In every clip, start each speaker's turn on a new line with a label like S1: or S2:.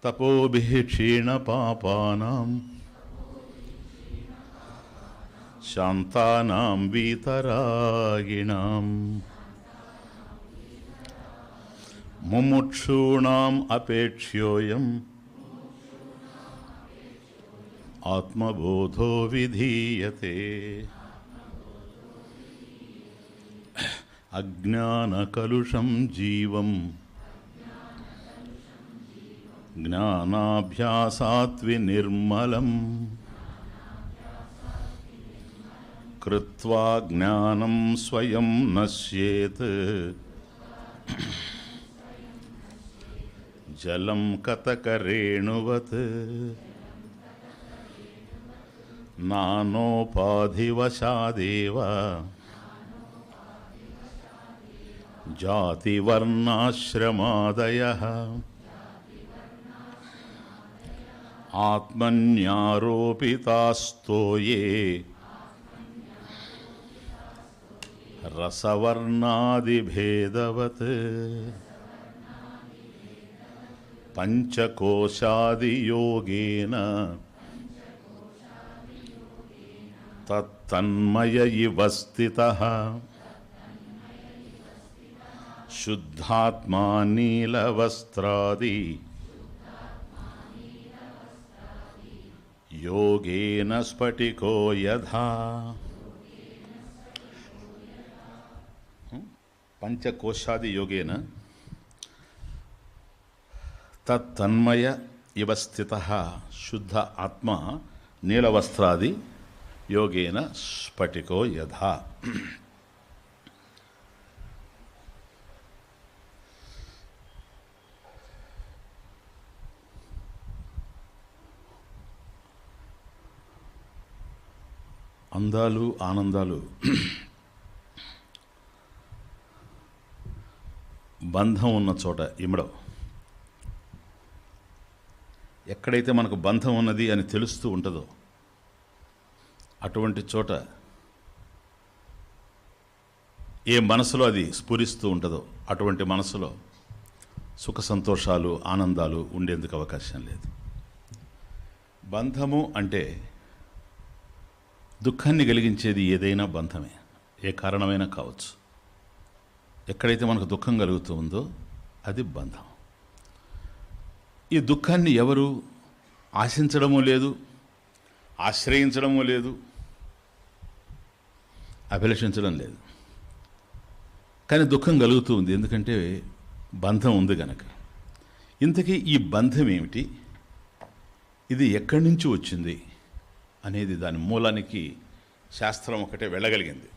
S1: తపోభిః క్షీణపాపానాం శాంతానాం వీతరాగిణాం ముముక్షూణాం అపేక్ష్యోయం ఆత్మబోధో విధీయతే. అజ్ఞానకలుషం జీవం జ్ఞానాభ్యాసాత్ వినిర్మలం కృత్వా జ్ఞానం స్వయం నశ్యేత్ జలం కతకరేణువత్ నానోపాధివశాదేవ జాతివర్ణాశ్రమాదయః ఆత్మన్యారోపితాస్తో యే రసవర్ణాదిభేదవత్ పంచకోశాదియోగేన తత్తన్మయ ఇవ స్థితః శుద్ధాత్మా నీలవస్త్రాది యోగేన స్ఫటికో యథా. పంచకోశాది యోగేన తత్తన్మయ ఇవ స్థితః శుద్ధ ఆత్మ నీలవస్త్రాది యోగేన స్ఫటికో యథా. అందాలు ఆనందాలు బంధం ఉన్న చోట ఇమడవు. ఎక్కడైతే మనకు బంధం ఉన్నది అని తెలుస్తూ ఉంటుందో అటువంటి చోట ఏ మనసులో అది స్ఫురిస్తూ ఉంటుందో అటువంటి మనసులో సుఖ సంతోషాలు ఆనందాలు ఉండేందుకు అవకాశం లేదు. బంధము అంటే దుఃఖాన్ని కలిగించేది ఏదైనా బంధమే, ఏ కారణమైనా కావచ్చు. ఎక్కడైతే మనకు దుఃఖం కలుగుతూ ఉందో అది బంధం. ఈ దుఃఖాన్ని ఎవరు ఆశించడము లేదు, ఆశ్రయించడము లేదు, అభిలషించడం లేదు. కానీ దుఃఖం కలుగుతూ ఉంది, ఎందుకంటే బంధం ఉంది కనుక. ఇంతకీ ఈ బంధం ఏమిటి, ఇది ఎక్కడి నుంచి వచ్చింది అనేది దాని మూలానికి శాస్త్రం ఒకటే వెళ్ళగలిగింది.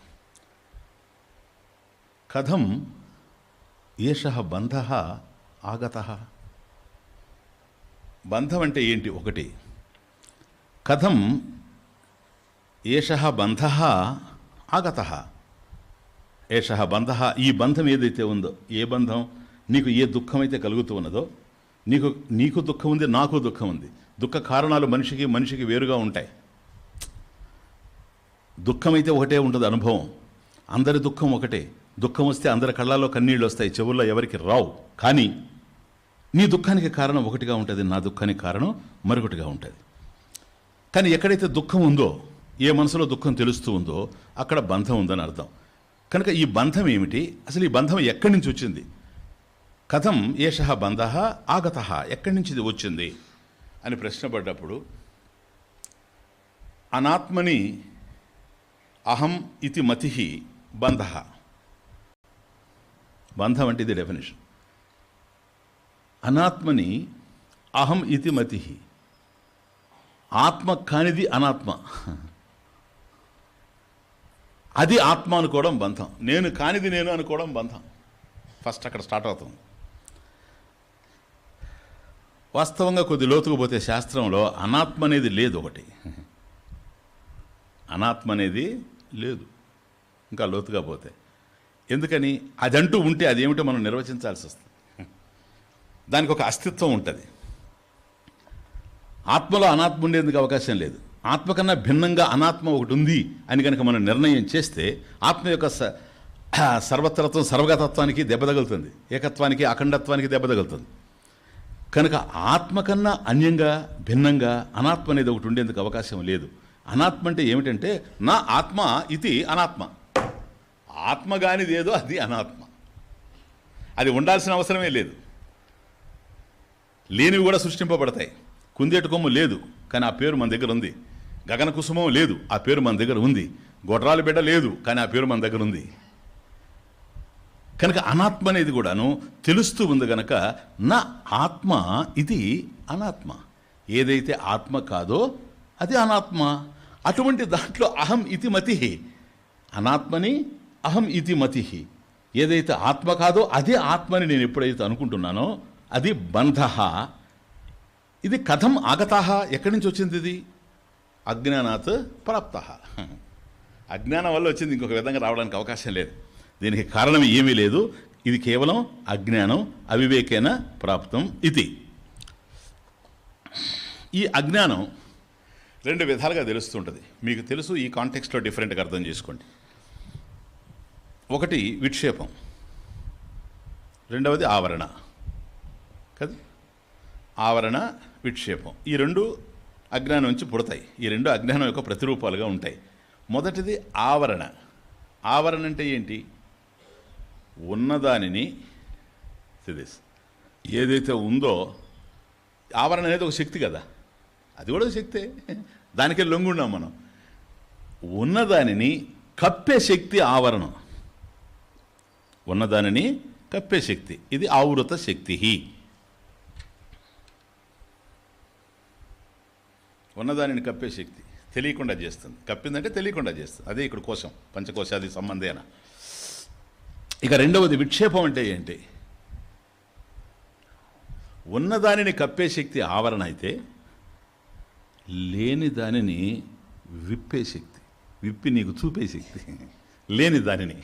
S1: కథం ఏషః బంధః ఆగతః. బంధం అంటే ఏంటి? ఒకటి, కథం ఏషః బంధః ఆగతః. ఏషః బంధః, ఈ బంధం ఏదైతే ఉందో, ఏ బంధం, నీకు ఏ దుఃఖం అయితే కలుగుతూ ఉన్నదో, నీకు దుఃఖం ఉంది, నాకు దుఃఖం ఉంది. దుఃఖ కారణాలు మనిషికి వేరుగా ఉంటాయి. దుఃఖం అయితే ఒకటే ఉంటుంది అనుభవం, అందరి దుఃఖం ఒకటే. దుఃఖం వస్తే అందరి కళ్ళల్లో కన్నీళ్ళు వస్తాయి, చెవుల్లో ఎవరికి రావు. కానీ నీ దుఃఖానికి కారణం ఒకటిగా ఉంటుంది, నా దుఃఖానికి కారణం మరొకటిగా ఉంటుంది. కానీ ఎక్కడైతే దుఃఖం ఉందో, ఏ మనసులో దుఃఖం తెలుస్తూ ఉందో అక్కడ బంధం ఉందని అర్థం. కనుక ఈ బంధం ఏమిటి, అసలు ఈ బంధం ఎక్కడి నుంచి వచ్చింది? కథం ఏషః బంధః ఆగతః, ఎక్కడి నుంచి ఇది వచ్చింది అని ప్రశ్న పడ్డప్పుడు, అనాత్మని అహం ఇతి మతిః బంధః. బంధం అంటే ఇది డెఫినేషన్. అనాత్మని అహం ఇతి మతిః, ఆత్మ కానిది అనాత్మ, అది ఆత్మ అనుకోవడం బంధం. నేను కానిది నేను అనుకోవడం బంధం. ఫస్ట్ అక్కడ స్టార్ట్ అవుతుంది. వాస్తవంగా కొద్ది లోతుకు పోతే శాస్త్రంలో అనాత్మ అనేది లేదు. ఒకటి అనాత్మ అనేది లేదు, ఇంకా లోతుగా పోతే. ఎందుకని? అదంటూ ఉంటే అదేమిటో మనం నిర్వచించాల్సి వస్తుంది. దానికి ఒక అస్తిత్వం ఉంటుంది. ఆత్మలో అనాత్మ ఉండేందుకు అవకాశం లేదు. ఆత్మ కన్నా భిన్నంగా అనాత్మ ఒకటి ఉంది అని కనుక మనం నిర్ణయం చేస్తే ఆత్మ యొక్క సర్వత్రత్వం, సర్వగతత్వానికి దెబ్బ తగులుతుంది, ఏకత్వానికి, అఖండత్వానికి దెబ్బ తగులుతుంది. కనుక ఆత్మ కన్నా అన్యంగా భిన్నంగా అనాత్మ అనేది ఒకటి ఉండేందుకు అవకాశం లేదు. అనాత్మ అంటే ఏమిటంటే నా ఆత్మ ఇది అనాత్మ. ఆత్మ కానిది ఏదో అది అనాత్మ. అది ఉండాల్సిన అవసరమే లేదు. లేనివి కూడా సృష్టింపబడతాయి. కుందేటు కొమ్ము లేదు, కానీ ఆ పేరు మన దగ్గర ఉంది. గగన కుసుమం లేదు, ఆ పేరు మన దగ్గర ఉంది. గొడ్రాలు బిడ్డ లేదు, కానీ ఆ పేరు మన దగ్గర ఉంది. కనుక అనాత్మ అనేది కూడాను తెలుస్తూ ఉంది గనక నా ఆత్మ ఇది అనాత్మ. ఏదైతే ఆత్మ కాదో అది అనాత్మ. అటువంటి దాంట్లో అహం ఇతి మతి, అనాత్మని అహం ఇతి మతి. ఏదైతే ఆత్మ కాదో అదే ఆత్మని నేను ఎప్పుడైతే అనుకుంటున్నానో అది బంధ. ఇది కథం ఆగతాహ, ఎక్కడి నుంచి వచ్చింది ఇది? అజ్ఞానాత్ ప్రాప్త. అజ్ఞానం వల్ల వచ్చింది, ఇంకొక విధంగా రావడానికి అవకాశం లేదు. దీనికి కారణం ఏమీ లేదు. ఇది కేవలం అజ్ఞానం, అవివేకేన ప్రాప్తం ఇది. ఈ అజ్ఞానం రెండు విధాలుగా తెలుస్తుంటుంది. మీకు తెలుసు, ఈ కాంటెక్స్ట్లో డిఫరెంట్గా అర్థం చేసుకోండి. ఒకటి విక్షేపం, రెండవది ఆవరణ కదా. ఆవరణ, విక్షేపం, ఈ రెండు అజ్ఞానం నుంచి పుడతాయి. ఈ రెండు అజ్ఞానం యొక్క ప్రతిరూపాలుగా ఉంటాయి. మొదటిది ఆవరణ. ఆవరణ అంటే ఏంటి? ఉన్నదానిని ఏదైతే ఉందో, ఆవరణ అనేది ఒక శక్తి కదా, అది కూడా ఒక శక్తే, దానికే లొంగున్నాం మనం. ఉన్నదానిని కప్పే శక్తి ఆవరణం. ఉన్నదానిని కప్పే శక్తి, ఇది ఆవృత శక్తి. ఉన్నదానిని కప్పే శక్తి తెలియకుండా చేస్తుంది. కప్పిందంటే తెలియకుండా చేస్తుంది. అదే ఇక్కడ కోశం, పంచకోశాది సంబంధేన. ఇక రెండవది విక్షేపం అంటే ఏంటి? ఉన్నదానిని కప్పే శక్తి ఆవరణ అయితే, లేని దానిని విప్పే శక్తి, విప్పి నీకు చూపే శక్తి లేని దానిని